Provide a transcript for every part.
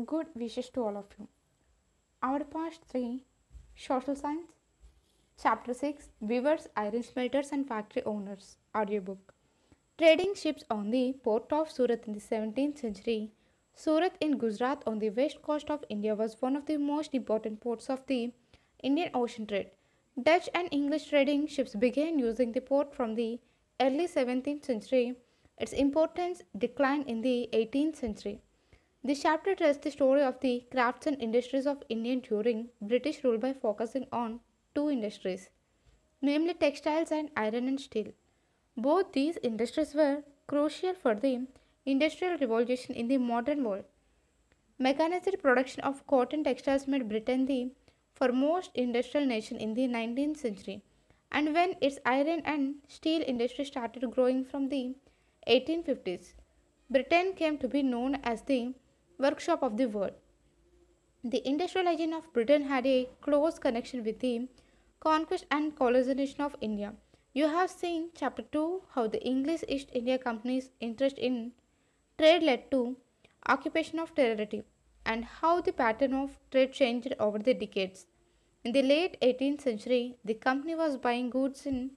Good wishes to all of you. Our part 3 Social Science, Chapter 6 Weavers, Iron Smelters, and Factory Owners, audiobook. Trading ships on the port of Surat in the 17th century. Surat in Gujarat on the west coast of India was one of the most important ports of the Indian Ocean trade. Dutch and English trading ships began using the port from the early 17th century. Its importance declined in the 18th century. This chapter tells the story of the crafts and industries of India during British rule by focusing on two industries, namely textiles and iron and steel. Both these industries were crucial for the industrial revolution in the modern world. Mechanized production of cotton textiles made Britain the foremost industrial nation in the 19th century, and when its iron and steel industry started growing from the 1850s, Britain came to be known as the workshop of the world. The industrialization of Britain had a close connection with the conquest and colonization of India. You have seen chapter 2 how the English East India Company's interest in trade led to occupation of territory and how the pattern of trade changed over the decades. In the late 18th century, the company was buying goods in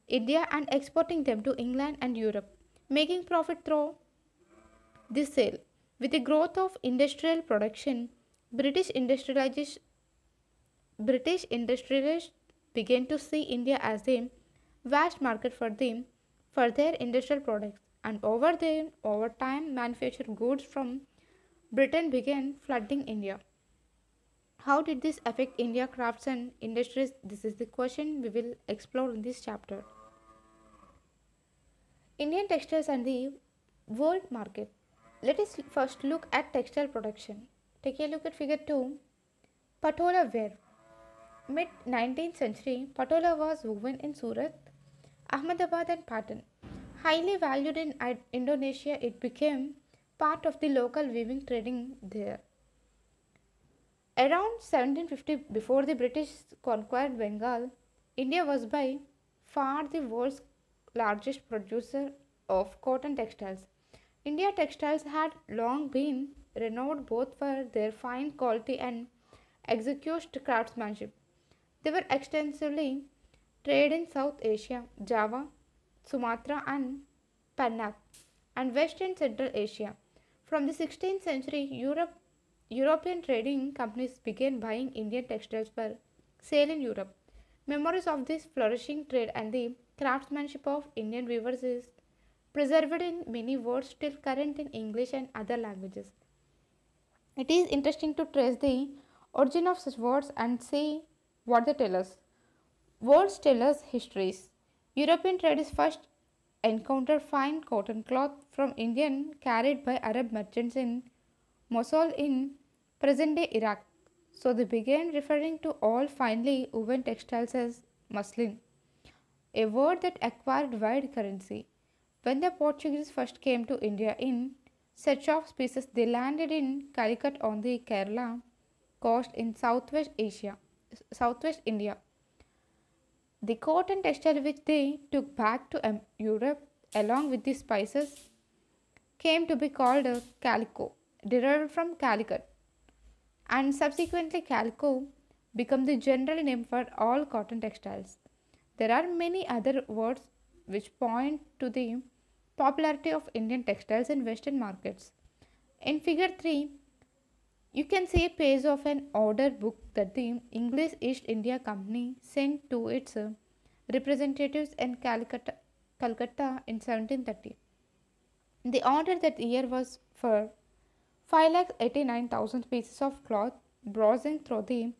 India and exporting them to England and Europe, making profit through this sale. With the growth of industrial production, British industrialists began to see India as a vast market for their industrial products, and over time, manufactured goods from Britain began flooding India. How did this affect India crafts and industries? This is the question we will explore in this chapter. Indian textiles and the world market. Let us first look at textile production. Take a look at figure 2. Patola wear. Mid 19th century, patola was woven in Surat, Ahmedabad and Patan. Highly valued in Indonesia, it became part of the local weaving trading there. Around 1750, before the British conquered Bengal, India was by far the world's largest producer of cotton textiles. India textiles had long been renowned both for their fine quality and exquisite craftsmanship. They were extensively traded in South Asia, Java, Sumatra, and Penang, and West and Central Asia. From the 16th century, European trading companies began buying Indian textiles for sale in Europe. Memories of this flourishing trade and the craftsmanship of Indian weavers is preserved in many words still current in English and other languages. It is interesting to trace the origin of such words and see what they tell us. Words tell us histories. European traders first encountered fine cotton cloth from Indian carried by Arab merchants in Mosul in present-day Iraq. So they began referring to all finely woven textiles as muslin, a word that acquired wide currency. When the Portuguese first came to India in search of spices, they landed in Calicut on the Kerala coast in southwest India. The cotton textile which they took back to Europe along with the spices came to be called a calico, derived from Calicut, and subsequently calico became the general name for all cotton textiles. There are many other words which point to the popularity of Indian textiles in Western markets. In figure 3, you can see a page of an order book that the English East India Company sent to its representatives in Calcutta in 1730. The order that year was for 5,89,000 pieces of cloth. Browsing through the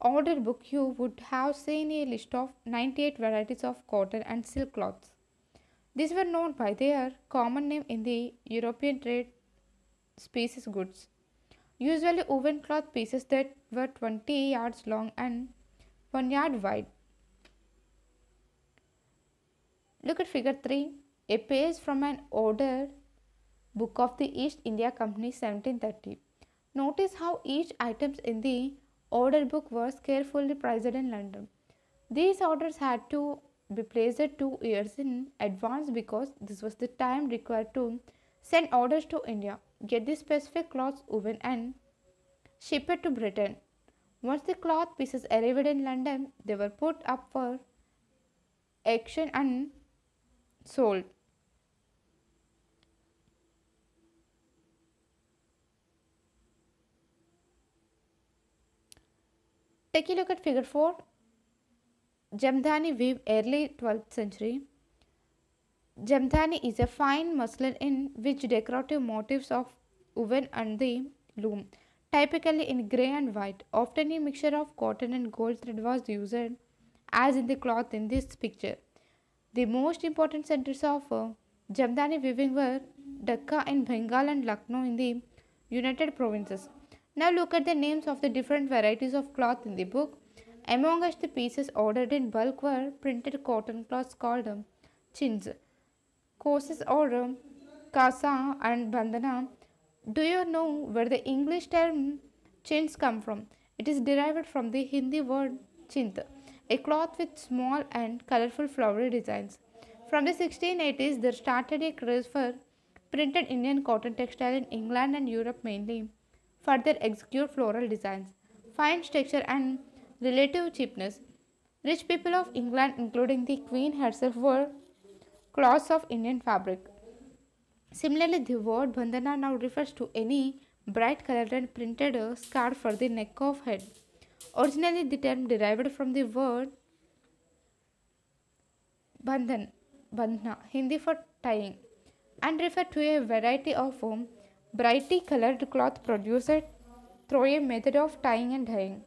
order book, you would have seen a list of 98 varieties of cotton and silk cloths. These were known by their common name in the European trade species goods, usually woven cloth pieces that were 20 yards long and 1 yard wide. Look at figure 3, a page from an order book of the East India Company 1730. Notice how each item in the order book was carefully priced in London. These orders had to be placed 2 years in advance because this was the time required to Send orders to India, get the specific cloths woven and ship it to Britain. Once the cloth pieces arrived in London, they were put up for auction and sold. Take a look at figure 4. Jamdani weave, early 12th century. Jamdani is a fine muslin in which decorative motifs of woven on the loom, typically in grey and white. Often a mixture of cotton and gold thread was used, as in the cloth in this picture. The most important centers of Jamdani weaving were Dhaka in Bengal and Lucknow in the United Provinces. Now look at the names of the different varieties of cloth in the book. Amongst the pieces ordered in bulk were printed cotton cloths called chins, courses or kasa and bandana. Do you know where the English term chins come from? It is derived from the Hindi word chint, a cloth with small and colorful flowery designs. From the 1680s, there started a craze for printed Indian cotton textile in England and Europe mainly for their execute floral designs, fine texture and relative cheapness. Rich people of England, including the Queen herself, wore cloths of Indian fabric. Similarly, the word bandana now refers to any bright colored and printed scarf for the neck of head. Originally, the term derived from the word bandhan, bandhna, Hindi for tying, and referred to a variety of brightly colored cloth produced through a method of tying and dyeing.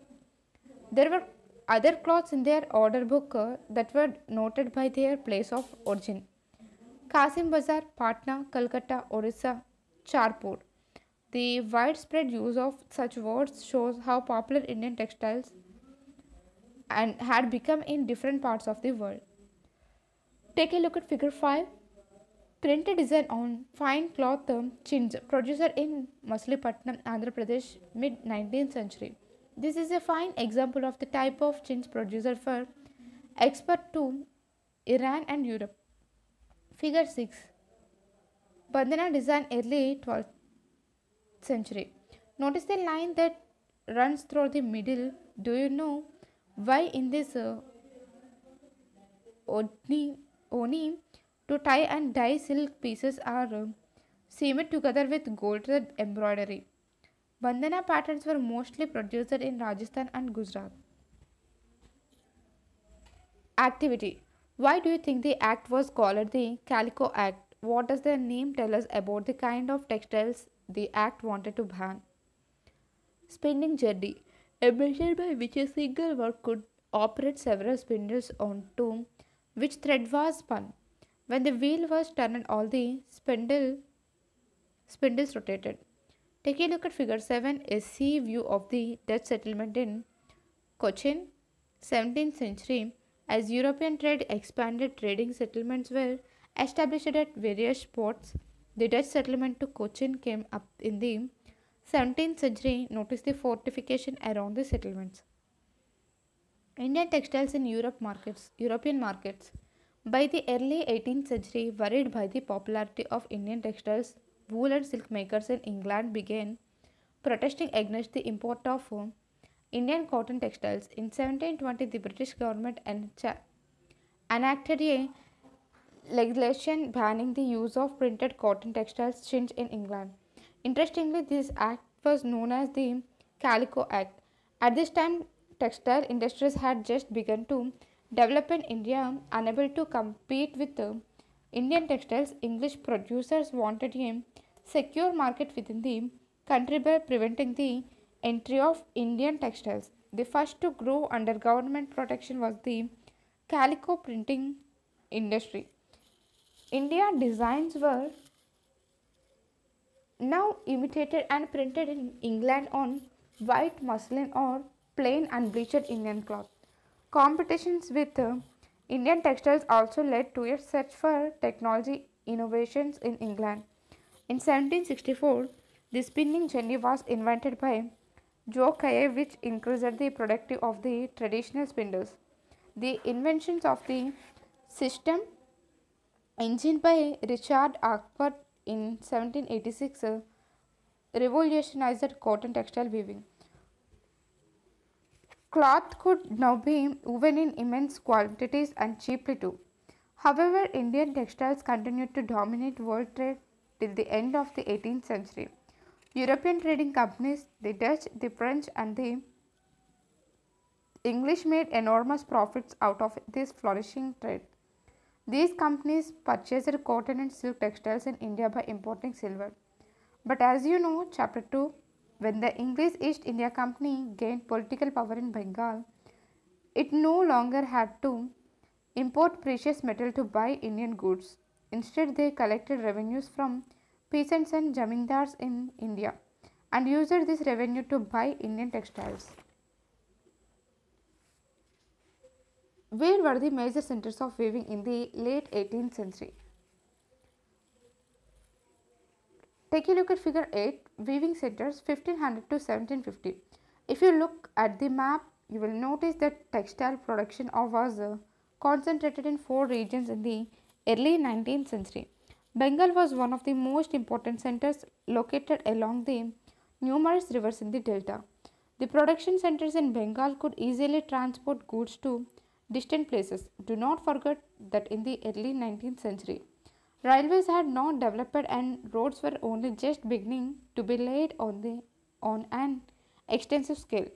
There were other cloths in their order book that were noted by their place of origin. Kasim Bazar, Patna, Calcutta, Orissa, Charpur. The widespread use of such words shows how popular Indian textiles and had become in different parts of the world. Take a look at figure 5. Printed design on fine cloth chins produced in Maslipatnam, Andhra Pradesh, mid 19th century. This is a fine example of the type of chins produced for export to Iran and Europe. Figure 6. Bandhana design early 12th century. Notice the line that runs through the middle. Do you know why in this oni to tie and dye silk pieces are seamed together with gold thread embroidery? Bandhana patterns were mostly produced in Rajasthan and Gujarat. Activity. Why do you think the act was called the Calico Act? What does the name tell us about the kind of textiles the act wanted to ban? Spinning jetty, a machine by which a single work could operate several spindles onto which thread was spun. When the wheel was turned, all the spindles rotated. Take a look at figure 7, a sea view of the Dutch settlement in Cochin, 17th century. As European trade expanded, trading settlements were established at various ports. The Dutch settlement to Cochin came up in the 17th century. Notice the fortification around the settlements. Indian textiles in European markets. By the early 18th century, worried by the popularity of Indian textiles, wool and silk makers in England began protesting against the import of Indian cotton textiles. In 1720, the British government enacted a legislation banning the use of printed cotton textiles changed in England. Interestingly, this act was known as the Calico Act. At this time, textile industries had just begun to develop in India, unable to compete with Indian textiles. English producers wanted a secure market within the country by preventing the entry of Indian textiles. The first to grow under government protection was the calico printing industry. India designs were now imitated and printed in England on white muslin or plain unbleached Indian cloth. Competitions with Indian textiles also led to a search for technology innovations in England. In 1764, the spinning jenny was invented by Joe Kaye, which increased the productivity of the traditional spindles. The inventions of the system engine by Richard Arkwright in 1786 revolutionized cotton textile weaving. Cloth could now be woven in immense quantities and cheaply too. However, Indian textiles continued to dominate world trade till the end of the 18th century. European trading companies, the Dutch, the French, and the English made enormous profits out of this flourishing trade. These companies purchased cotton and silk textiles in India by importing silver. But as you know, Chapter 2, when the English East India Company gained political power in Bengal, it no longer had to import precious metal to buy Indian goods. Instead, they collected revenues from peasants and zamindars in India and used this revenue to buy Indian textiles. Where were the major centers of weaving in the late 18th century? Take a look at figure 8, weaving centers 1500 to 1750. If you look at the map, you will notice that textile production was concentrated in 4 regions in the early 19th century. Bengal was one of the most important centers located along the numerous rivers in the delta. The production centers in Bengal could easily transport goods to distant places. Do not forget that in the early 19th century, railways had not developed and roads were only just beginning to be laid on an extensive scale.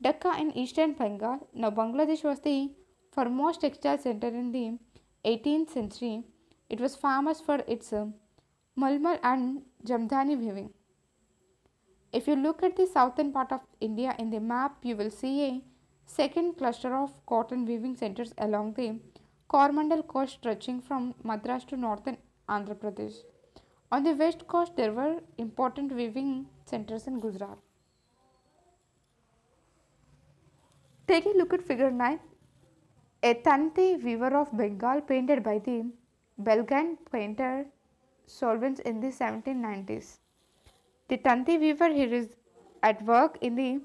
Dhaka in eastern Bengal, now Bangladesh, was the foremost textile center in the 18th century. It was famous for its mulmal and jamdani weaving. If you look at the southern part of India in the map, you will see a second cluster of cotton weaving centers along the Coromandel coast stretching from Madras to northern Andhra Pradesh. On the west coast, there were important weaving centers in Gujarat. Take a look at figure 9. A Tanti weaver of Bengal painted by the Belgian painter Solvens in the 1790s. The Tanti weaver here is at work in the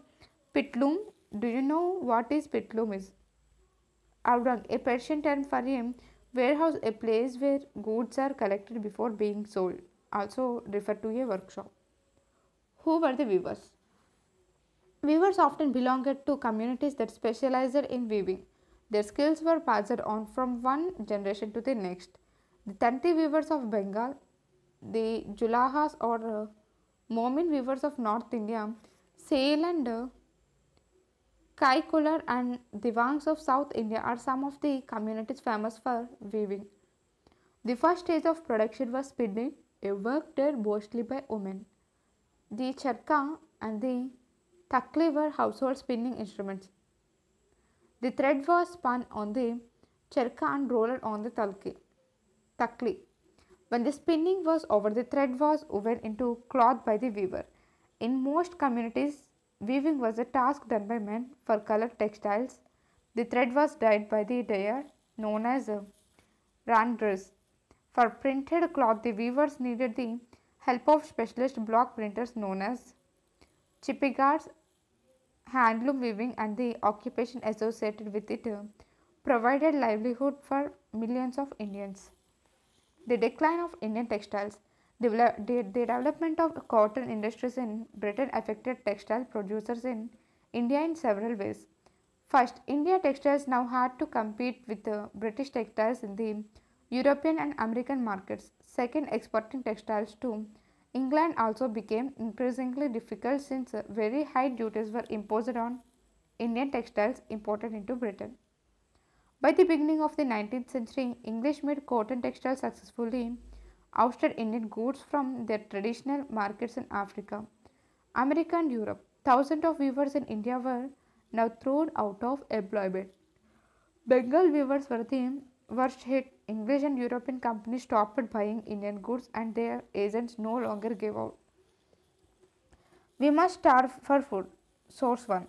pitloom. Do you know what is pitloom is? Aurang, a Persian term for a warehouse, a place where goods are collected before being sold, also referred to a workshop. Who were the weavers? Weavers often belonged to communities that specialized in weaving. Their skills were passed on from one generation to the next. The Tanti weavers of Bengal, the Julahas or Momin weavers of North India, Sale and Kaikolar and Divangs of South India are some of the communities famous for weaving. The first stage of production was spinning, a work done mostly by women. The charka and the takli were household spinning instruments. The thread was spun on the charka and rolled on the takli. When the spinning was over, the thread was woven into cloth by the weaver. In most communities, weaving was a task done by men. For colored textiles, the thread was dyed by the dyer known as randress. For printed cloth, the weavers needed the help of specialist block printers known as chipigars. Handloom weaving and the occupation associated with it provided livelihood for millions of Indians. The decline of Indian textiles. The development of cotton industries in Britain affected textile producers in India in several ways. First, India textiles now had to compete with the British textiles in the European and American markets. Second, exporting textiles to England also became increasingly difficult since very high duties were imposed on Indian textiles imported into Britain. By the beginning of the 19th century, English made cotton textiles successfully ousted Indian goods from their traditional markets in Africa, America and Europe. Thousands of weavers in India were now thrown out of employment. Bengal weavers were the worst hit. English and European companies stopped buying Indian goods and their agents no longer gave out. We must starve for food. Source 1.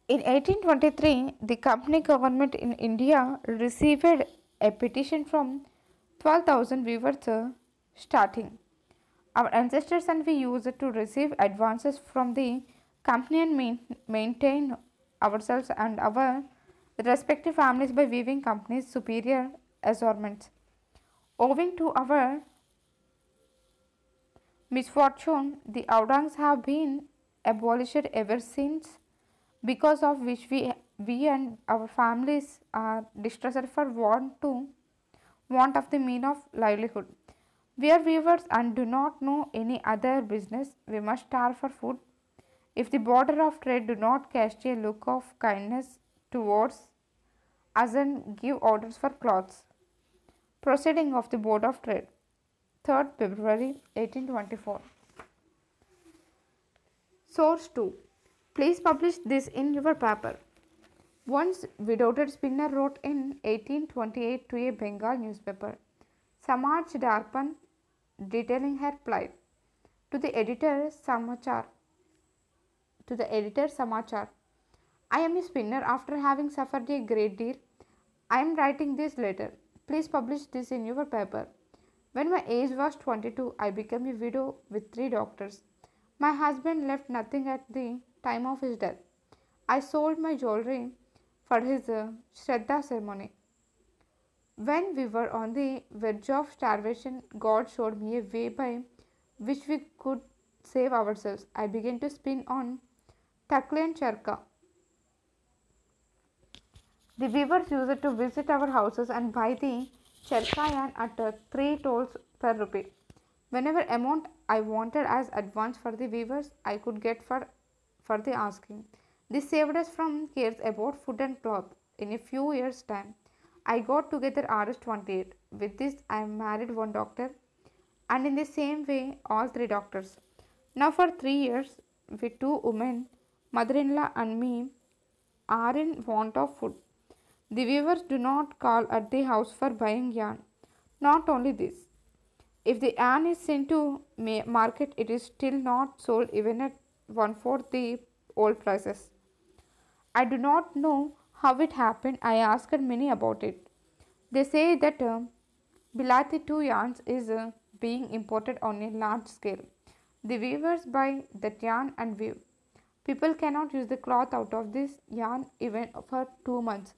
In 1823, the company government in India received a petition from 12,000 weavers starting. Our ancestors and we used to receive advances from the company and maintain ourselves and our respective families by weaving companies superior assortments. Owing to our misfortune, the outranks have been abolished ever since, because of which we and our families are distressed for want of the mean of livelihood. We are weavers and do not know any other business. We must starve for food. If the border of trade do not cast a look of kindness towards us and give orders for cloths. Proceeding of the Board of Trade, 3rd February 1824. Source 2. Please publish this in your paper. Once widowed spinner wrote in 1828 to a Bengal newspaper, Samaj Darpan, detailing her plight. To the editor Samachar, I am a spinner after having suffered a great deal. I am writing this letter. Please publish this in your paper. When my age was 22, I became a widow with 3 daughters. My husband left nothing at the time of his death. I sold my jewelry for his Shraddha ceremony. When we were on the verge of starvation, God showed me a way by which we could save ourselves. I began to spin on Takle and Charka. The weavers used to visit our houses and buy the charka yarn at 3 tolls per rupee. Whenever amount I wanted as advance for the weavers, I could get for the asking. This saved us from cares about food and cloth. In a few years' time, I got together Rs 28. With this, I married 1 doctor, and in the same way, all 3 doctors. Now, for 3 years, we 2 women, mother-in-law and me, are in want of food. The weavers do not call at the house for buying yarn. Not only this, if the yarn is sent to market, it is still not sold even at 1/4 the old prices. I do not know how it happened. I asked many about it. They say that Bilati 2 yarns is being imported on a large scale. The weavers buy that yarn and weave. People cannot use the cloth out of this yarn even for 2 months.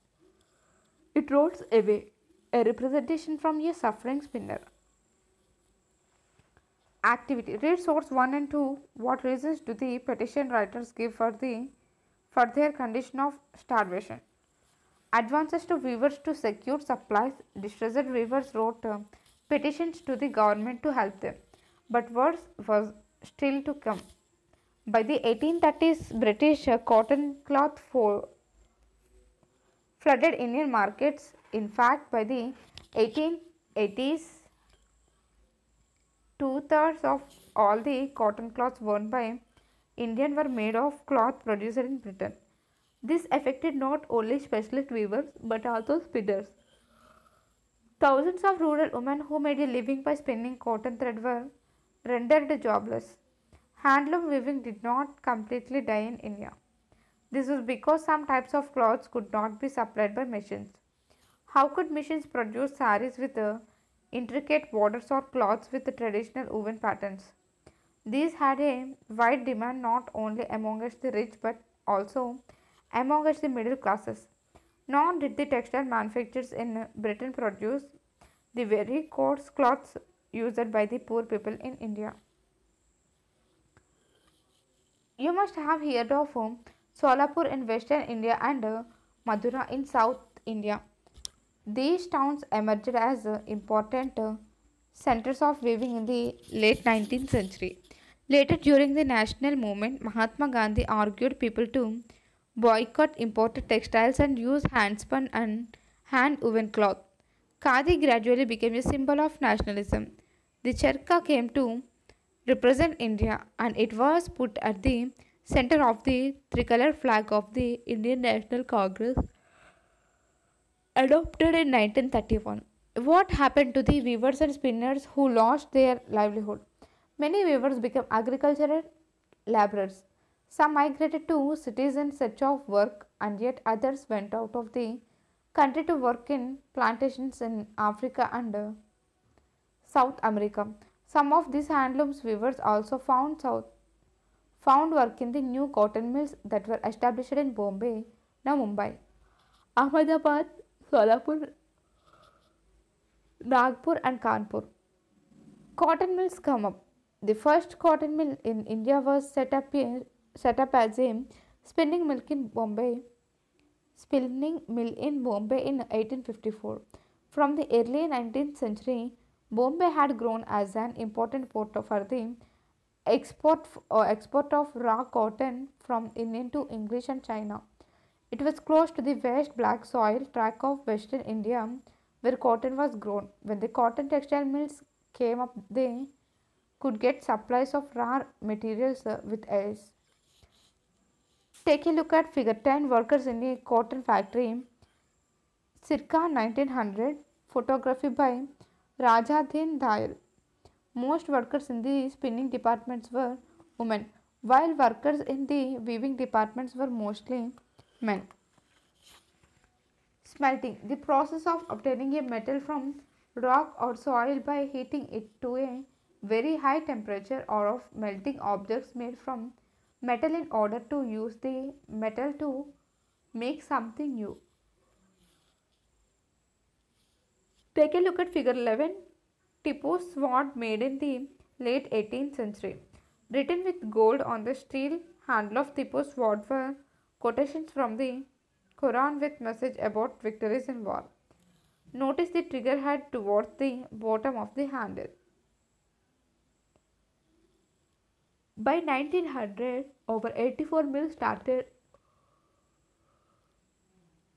It rolls away, a representation from a suffering spinner. Activity. Read source 1 and 2. What reasons do the petition writers give for their condition of starvation? Advances to weavers to secure supplies. Distressed weavers wrote petitions to the government to help them, but worse was still to come. By the 1830s, British cotton cloth flooded Indian markets. In fact, by the 1880s, 2/3 of all the cotton cloths worn by Indians were made of cloth produced in Britain. This affected not only specialist weavers but also spinners. Thousands of rural women who made a living by spinning cotton thread were rendered jobless. Handloom weaving did not completely die in India. This was because some types of cloths could not be supplied by machines. How could machines produce saris with intricate borders or cloths with traditional woven patterns? These had a wide demand not only amongst the rich but also amongst the middle classes. Nor did the textile manufacturers in Britain produce the very coarse cloths used by the poor people in India. You must have heard of Solapur in western India and Madura in south India. These towns emerged as important centers of weaving in the late 19th century. Later, during the national movement, Mahatma Gandhi argued people to boycott imported textiles and use handspun and hand woven cloth. Khadi gradually became a symbol of nationalism. The charka came to represent India and it was put at the center of the tricolor flag of the Indian National Congress adopted in 1931. What happened to the weavers and spinners who lost their livelihood? Many weavers became agricultural laborers. Some migrated to cities in search of work, and yet others went out of the country to work in plantations in Africa and South America. Some of these handlooms weavers also found work in the new cotton mills that were established in Bombay, now Mumbai, Ahmedabad, Solapur, Nagpur and Kanpur. Cotton mills come up. The first cotton mill in India was set up as a spinning mill in Bombay spinning mill in Bombay in 1854. From the early 19th century, Bombay had grown as an important port for the export of raw cotton from Indian to English and China. It was close to the West Black Soil tract of Western India where cotton was grown. When the cotton textile mills came up, they could get supplies of raw materials with ease. Take a look at figure 10 workers in a cotton factory circa 1900, photography by Rajadhin Dayal. Most workers in the spinning departments were women, while workers in the weaving departments were mostly men. Smelting, the process of obtaining a metal from rock or soil by heating it to a very high temperature, or of melting objects made from metal in order to use the metal to make something new. Take a look at figure 11. Tipu's sword made in the late 18th century. Written with gold on the steel handle of Tipu's sword were quotations from the Quran with message about victories in war. Notice the trigger head towards the bottom of the handle. By 1900, over 84 mills started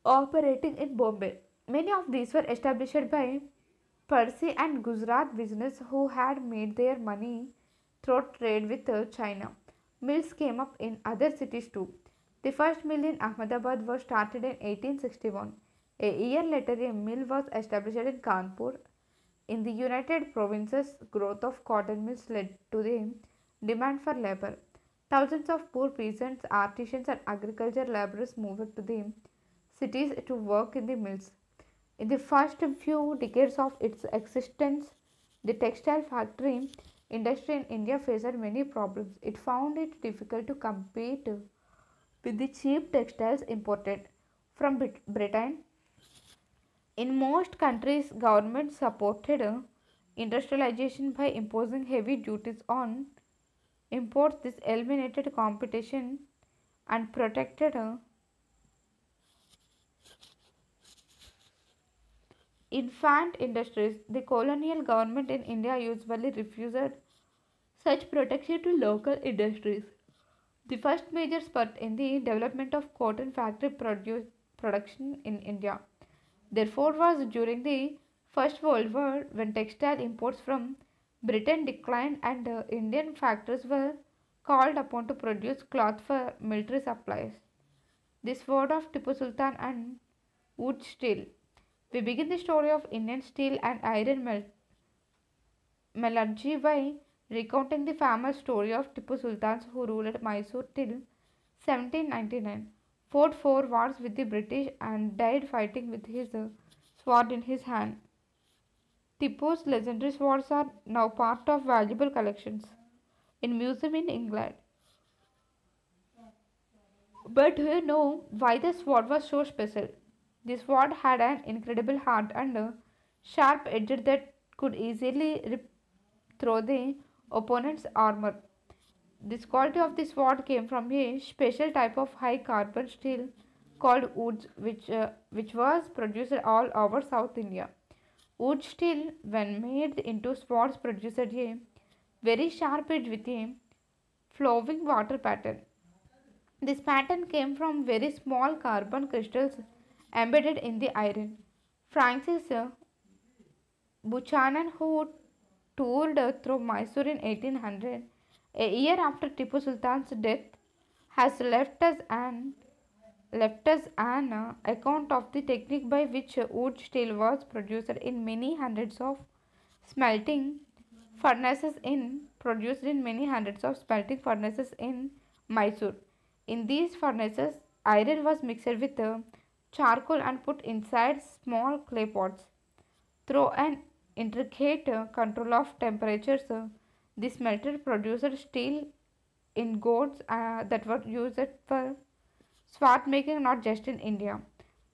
operating in Bombay. Many of these were established by Parsi and Gujarat business who had made their money through trade with China. Mills came up in other cities too. The first mill in Ahmedabad was started in 1861. A year later, a mill was established in Kanpur. In the United Provinces, growth of cotton mills led to the demand for labor. Thousands of poor peasants, artisans, and agriculture laborers moved to the cities to work in the mills. In the first few decades of its existence, the textile factory industry in India faced many problems. It found it difficult to compete with the cheap textiles imported from Britain. In most countries, governments supported industrialization by imposing heavy duties on imports. This eliminated competition and protected infant industries. The colonial government in India usually refused such protection to local industries. The first major spurt in the development of cotton factory production in India, therefore, was during the First World War, when textile imports from Britain declined and Indian factories were called upon to produce cloth for military supplies. The sword of Tipu Sultan and wood steel. We begin the story of Indian steel and iron metallurgy by recounting the famous story of Tipu Sultan, who ruled Mysore till 1799, fought 4 wars with the British, and died fighting with his sword in his hand. Tipu's legendary swords are now part of valuable collections in museum in England. But do you know why the sword was so special? The sword had an incredible heart and a sharp edge that could easily rip through the opponent's armor. This quality of the sword came from a special type of high carbon steel called wood, which was produced all over South India. Wood steel, when made into swords, produced a very sharp edge with a flowing water pattern. This pattern came from very small carbon crystals embedded in the iron. Francis Buchanan, who toured through Mysore in 1800, a year after Tipu Sultan's death, has left us an account of the technique by which wood steel was produced in many hundreds of smelting furnaces in Mysore. In these furnaces, iron was mixed with charcoal and put inside small clay pots. Through an intricate control of temperatures, the smelter produced steel ingots that were used for sword making not just in India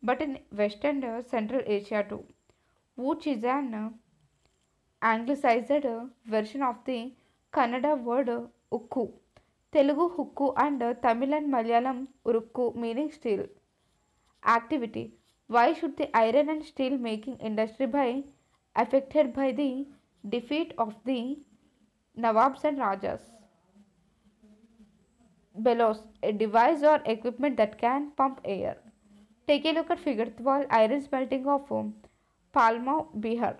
but in West and Central Asia too. Wood is an anglicized version of the Kannada word ukku, Telugu hukku and Tamil and Malayalam urukku meaning steel. Activity. Why should the iron and steel making industry be affected by the defeat of the Nawabs and Rajas? Bellows, a device or equipment that can pump air. Take a look at figure 12 iron smelting of Palma, Bihar.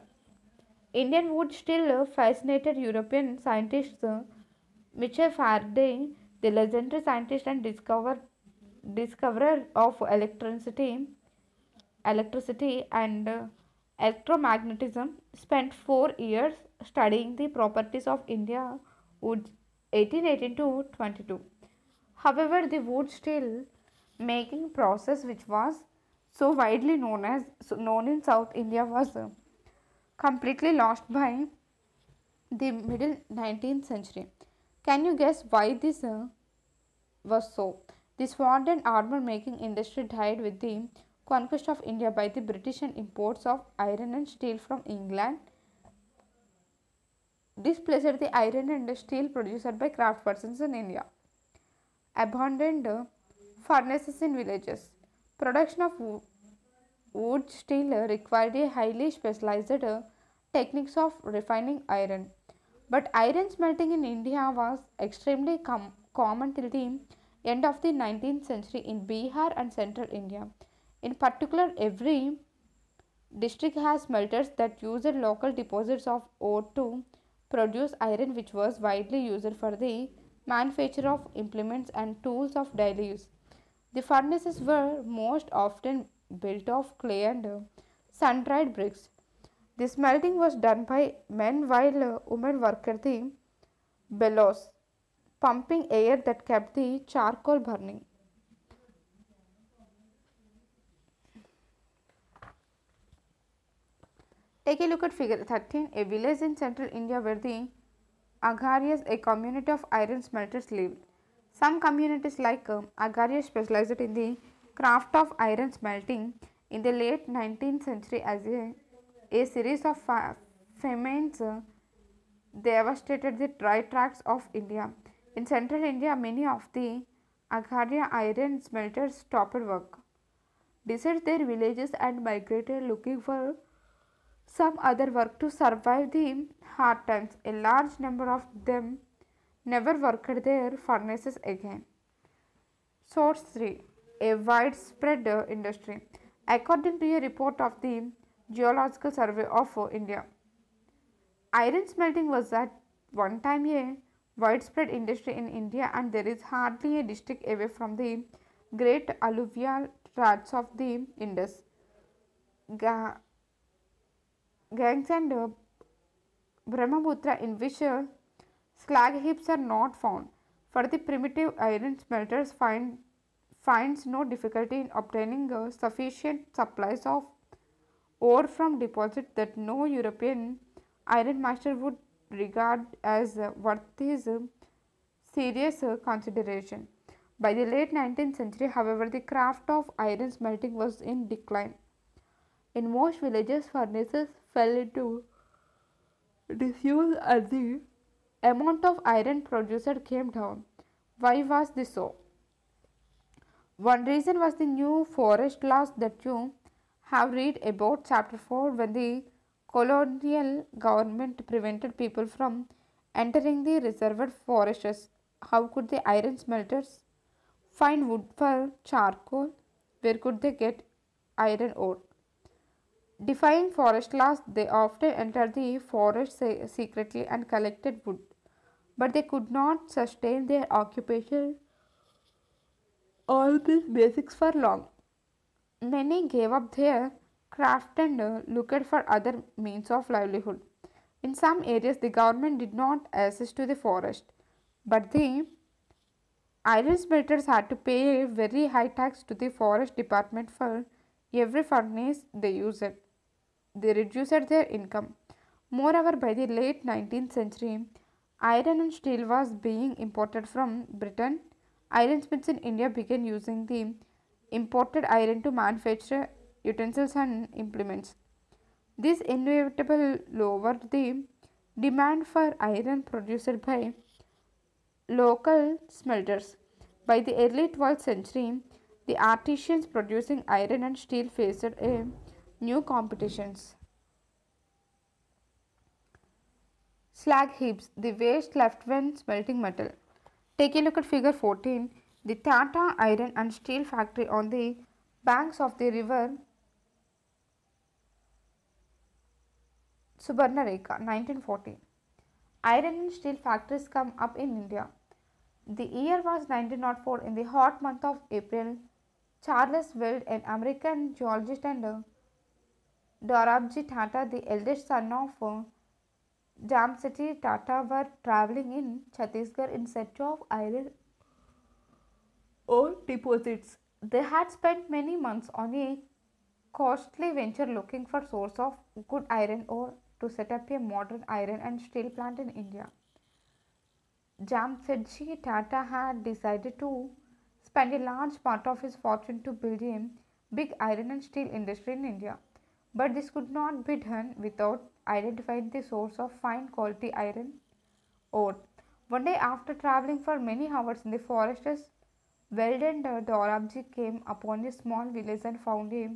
Indian wood still fascinated European scientists. Michel Faraday, the legendary scientist and discoverer of electricity and electromagnetism, spent 4 years studying the properties of India wood 1818 to 22. However, the wood steel making process, which was so widely known in South India, was completely lost by the middle 19th century. Can you guess why this was so? The sword and armor making industry died with the conquest of India by the British and imports of iron and steel from England displaced the iron and steel produced by craftspersons in India. Abandoned furnaces in villages. Production of wood steel required a highly specialized techniques of refining iron. But iron smelting in India was extremely common till the end of the 19th century in Bihar and central India. In particular, every district has smelters that used local deposits of ore to produce iron, which was widely used for the manufacture of implements and tools of daily use. The furnaces were most often built of clay and sun-dried bricks. The smelting was done by men while women worked at the bellows, pumping air that kept the charcoal burning. Take a look at figure 13, a village in central India where the Agharias, a community of iron smelters, lived. Some communities like Agharias specialized in the craft of iron smelting. In the late 19th century, as a series of famines devastated the dry tracts of India. In central India, many of the Agharia iron smelters stopped work, deserted their villages and migrated looking for some other work to survive the hard times. A large number of them never worked their furnaces again. Source 3. A widespread industry. According to a report of the Geological Survey of India, iron smelting was at one time a widespread industry in India, and there is hardly a district away from the great alluvial tracts of the Indus, Ganges and Brahmaputra in which slag heaps are not found. For the primitive iron smelters finds no difficulty in obtaining sufficient supplies of ore from deposits that no European iron master would regard as worth his serious consideration. By the late 19th century, however, the craft of iron smelting was in decline. In most villages, furnaces fell into disuse and the amount of iron produced came down. Why was this so? One reason was the new forest laws that you have read about chapter 4, when the colonial government prevented people from entering the reserved forests. How could the iron smelters find wood for charcoal? Where could they get iron ore? Defying forest laws, they often entered the forest secretly and collected wood, but they could not sustain their occupation all these basics for long. Many gave up their craft and looked for other means of livelihood. In some areas, the government did not access to the forest, but the iron smelters had to pay a very high tax to the forest department for every furnace they used. They reduced their income. Moreover, by the late 19th century, iron and steel was being imported from Britain. Ironsmiths in India began using the imported iron to manufacture utensils and implements. This inevitably lowered the demand for iron produced by local smelters. By the early 12th century, the artisans producing iron and steel faced a new competitions. Slag heaps, the waste left when smelting metal. Take a look at figure 14. The Tata iron and steel factory on the banks of the river Subarnareka, 1914. Iron and steel factories come up in India. The year was 1904. In the hot month of April, Charles Weld, an American geologist, and Dorabji Tata, the eldest son of Jamsetji Tata, were travelling in Chhattisgarh in search of iron ore deposits. They had spent many months on a costly venture looking for source of good iron ore to set up a modern iron and steel plant in India. Jamsetji Tata had decided to spend a large part of his fortune to build a big iron and steel industry in India. But this could not be done without identifying the source of fine quality iron ore. One day, after traveling for many hours in the forests, Weld and Dorabji came upon a small village and found a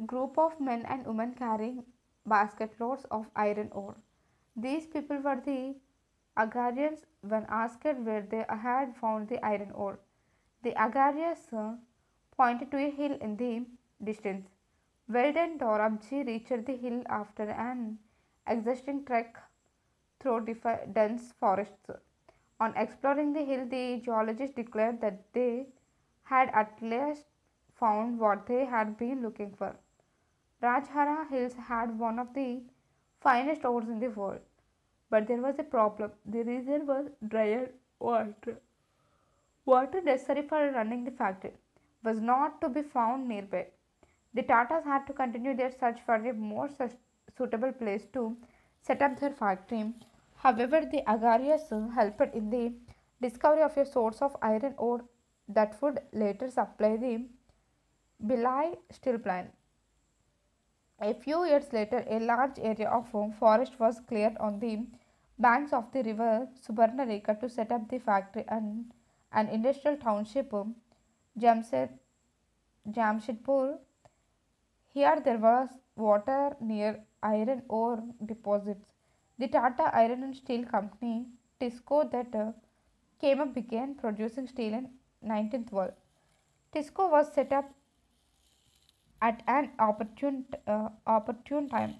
group of men and women carrying basketloads of iron ore. These people were the Agrarians. When asked where they had found the iron ore, the Agrarians pointed to a hill in the distance. Weld and Dorabji reached the hill after an exhausting trek through dense forests. On exploring the hill, the geologists declared that they had at last found what they had been looking for. Rajhara Hills had one of the finest ores in the world. But there was a problem. The reason was drier water. Water necessary for running the factory was not to be found nearby. The Tatas had to continue their search for a more suitable place to set up their factory. However, the Agarias helped in the discovery of a source of iron ore that would later supply the Bilai steel plant. A few years later, a large area of forest was cleared on the banks of the river Subarnareka to set up the factory and an industrial township, Jamshed, Jamshedpur. Here there was water near iron ore deposits. The Tata Iron and Steel Company, Tisco, that came up began producing steel in 1912. Tisco was set up at an opportune time.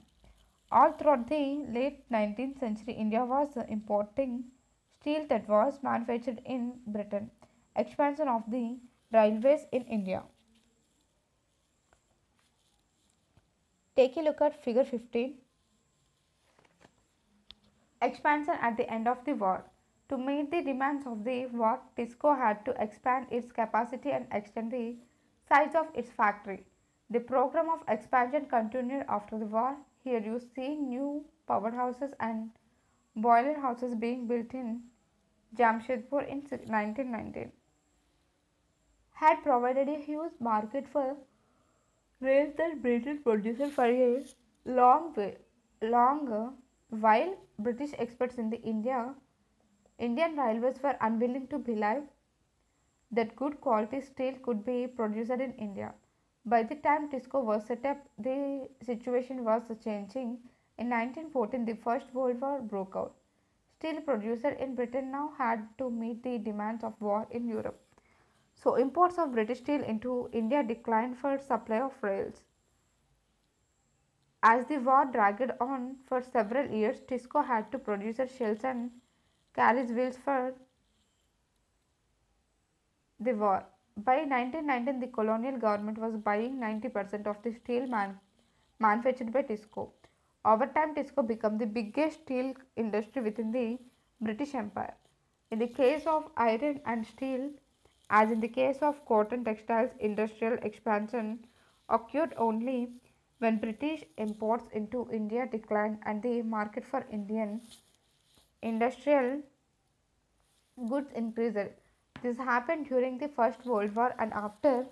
All throughout the late 19th century, India was importing steel that was manufactured in Britain. Expansion of the railways in India. Take a look at figure 15. Expansion at the end of the war. To meet the demands of the war, Tisco had to expand its capacity and extend the size of its factory. The program of expansion continued after the war. Here you see new powerhouses and boiler houses being built in Jamshedpur in 1919. Had provided a huge market for rails that British produced for a long while British experts in the Indian railways were unwilling to believe that good quality steel could be produced in India. By the time Tisco was set up, the situation was changing. In 1914, the First World War broke out. Steel producers in Britain now had to meet the demands of war in Europe. So, imports of British steel into India declined for supply of rails. As the war dragged on for several years, Tisco had to produce shells and carriage wheels for the war. By 1919, the colonial government was buying 90% of the steel manufactured by Tisco. Over time, Tisco became the biggest steel industry within the British Empire. In the case of iron and steel, as in the case of cotton textiles, industrial expansion occurred only when British imports into India declined and the market for Indian industrial goods increased. This happened during the First World War and after,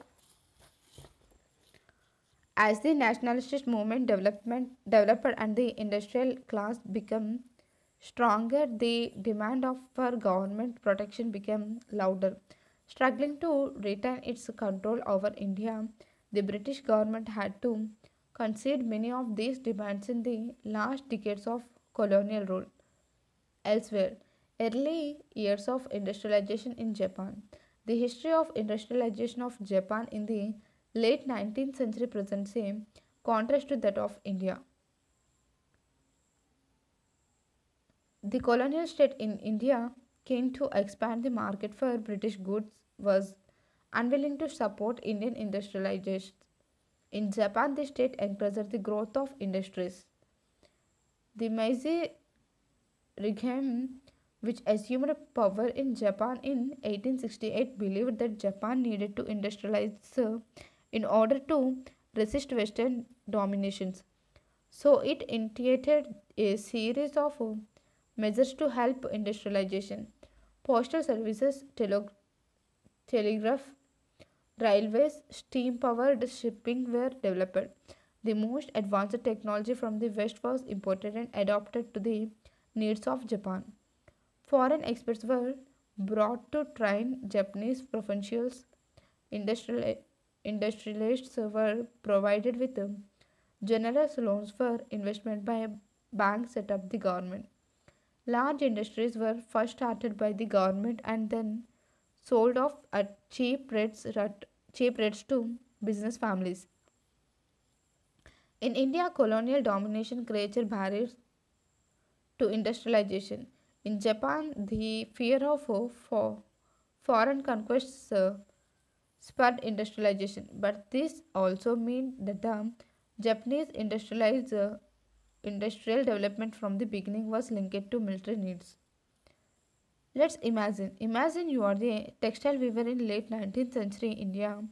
as the nationalist movement developed and the industrial class became stronger, the demand for government protection became louder. Struggling to retain its control over India, the British government had to concede many of these demands in the last decades of colonial rule. Elsewhere, early years of industrialization in Japan. The history of industrialization of Japan in the late 19th century presents a contrast to that of India. The colonial state in India, keen to expand the market for British goods, was unwilling to support Indian industrialization. In Japan, the state encouraged the growth of industries. The Meiji regime, which assumed power in Japan in 1868, believed that Japan needed to industrialize in order to resist Western dominations. So it initiated a series of measures to help industrialization. Postal services, telegraph, railways, steam powered shipping were developed. The most advanced technology from the West was imported and adapted to the needs of Japan. Foreign experts were brought to train Japanese provincials. Industrial, industrialists were provided with generous loans for investment by banks set up the government. Large industries were first started by the government and then sold off at cheap rates to business families. In India, colonial domination created barriers to industrialization. In Japan, the fear of foreign conquests spurred industrialization, but this also meant that the Japanese industrial development from the beginning was linked to military needs. Let's imagine you are the textile weaver in late 19th century India.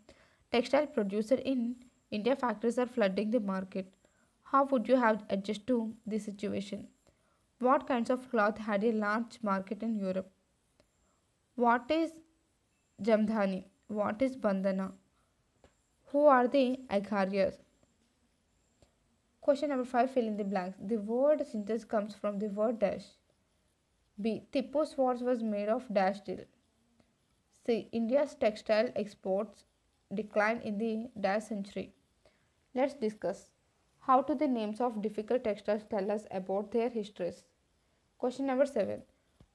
Textile producer in India factories are flooding the market. How would you have adjusted to the situation? What kinds of cloth had a large market in Europe? What is Jamdhani? What is Bandhana? Who are the Acharyas? Question number 5, fill in the blanks. The word synthesis comes from the word dash. B. Tipu swords was made of dash steel. C. India's textile exports declined in the dash century. Let's discuss. How do the names of difficult textiles tell us about their histories? Question number 7.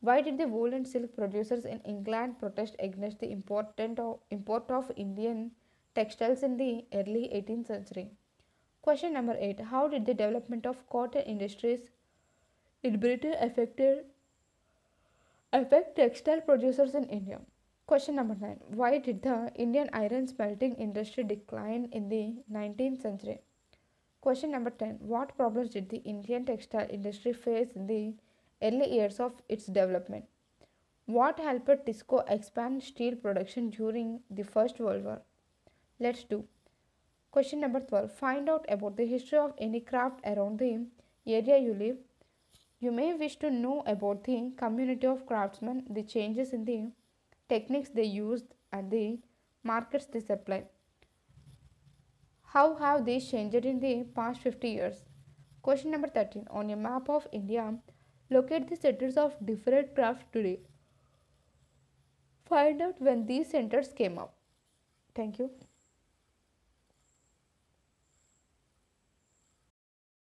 Why did the wool and silk producers in England protest against the import of Indian textiles in the early 18th century? Question number 8. How did the development of cotton industries in Britain affect textile producers in India? Question number 9. Why did the Indian iron smelting industry decline in the 19th century? Question number 10. What problems did the Indian textile industry face in the early years of its development? What helped Tisco expand steel production during the First World War? Let's do. Question number 12. Find out about the history of any craft around the area you live. You may wish to know about the community of craftsmen, the changes in the techniques they used, and the markets they supply. How have these changed in the past 50 years? Question number 13. On a map of India, locate the centers of different crafts today. Find out when these centers came up. Thank you.